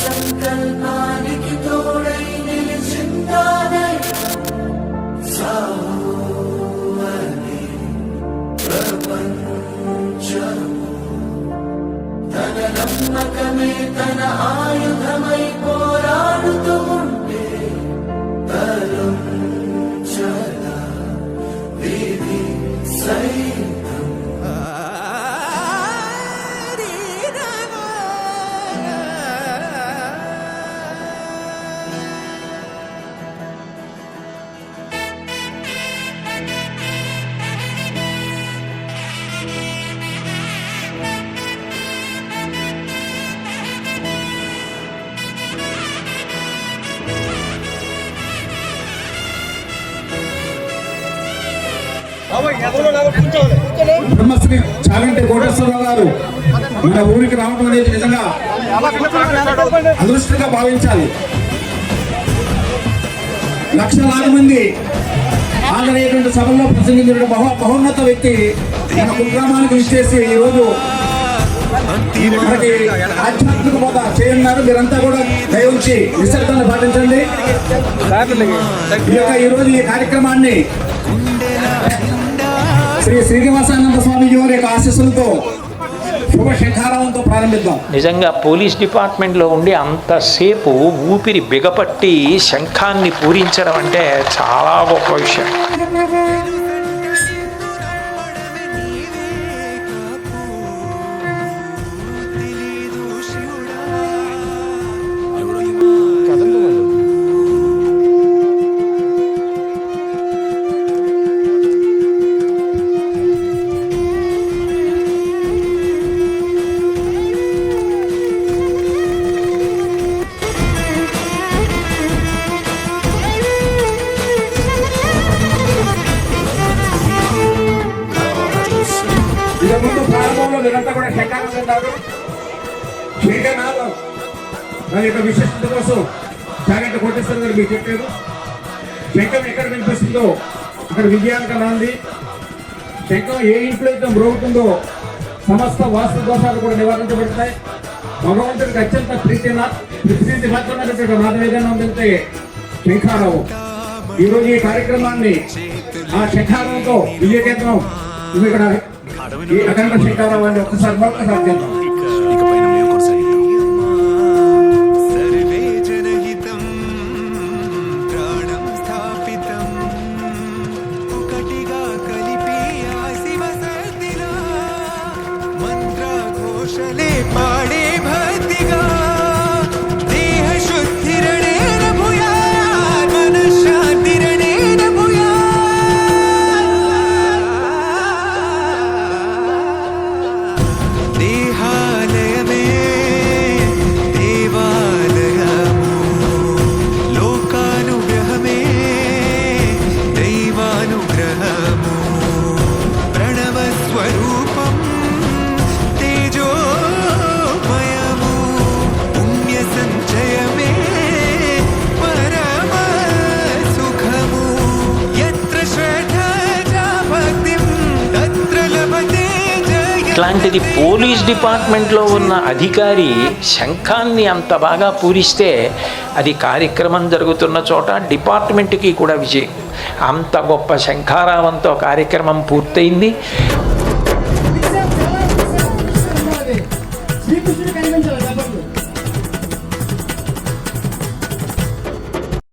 సంకల్పానికి తోడై నిలిచిందానై సావుని ప్రపంచము తన నమ్మకమే తన ఆయుధమై పోరాడుతూ ఉంటే తరుంచల విధి సైతం. బ్రహ్మశ్రీ చాగంటి కోటేశ్వరరావు గారు మన ఊరికి రావడం అనేది నిజంగా అదృష్టంగా భావించాలి. లక్షలాది మంది హాజరయ్యేటువంటి సభల్లో ప్రసంగించిన బహున్నత వ్యక్తి మన కుగ్రామానికి విచ్చేసి ఈరోజు మనకి ఆధ్యాత్మిక బోధ చేయన్నారు. మీరంతా కూడా దయవుంచి నిశ్శబ్దాన్ని పాటించండి. ఈరోజు ఈ కార్యక్రమాన్ని శ్రీ శ్రీనివాసానంద స్వామిజీ వారి యొక్క ఆశీస్సులతో శుభశంఖారావంతో ప్రారంభిద్దాం. నిజంగా పోలీస్ డిపార్ట్మెంట్లో ఉండి అంతసేపు ఊపిరి బిగపట్టి శంఖాన్ని పూరించడం అంటే చాలా గొప్ప విషయం. ముందు ప్రారంభంలో మీరంతా కూడా శంఖాలు తిన్నారు. శంఖనాదం దాని యొక్క విశిష్టత కోసం చాగంటి కోటేశ్వర గారు మీకు చెప్పారు. శంఖం ఎక్కడ వినిపిస్తుందో అక్కడ విజయానికి నాంది. శంఖం ఏ ఇంట్లో అయితే మ్రోగుతుందో సమస్త వాస్తు దోషాలు కూడా నివారించబడతాయి. భగవంతుడికి అత్యంత ప్రీతి మాత్రమైనటువంటి నాదం ఏదైనా ఉందంటే శంఖారావం. ఈరోజు ఈ కార్యక్రమాన్ని ఆ శంఖారావంతో విజయకేంద్రం ఇక్కడ ఈ అఖండ శంఖారావాన్ని ఒక్కసారి చేద్దాం. ఇట్లాంటిది పోలీస్ డిపార్ట్మెంట్లో ఉన్న అధికారి శంఖాన్ని అంత బాగా పూరిస్తే అది కార్యక్రమం జరుగుతున్న చోట డిపార్ట్మెంట్కి కూడా విజయం. అంత గొప్ప శంఖారావంతో కార్యక్రమం పూర్తయింది.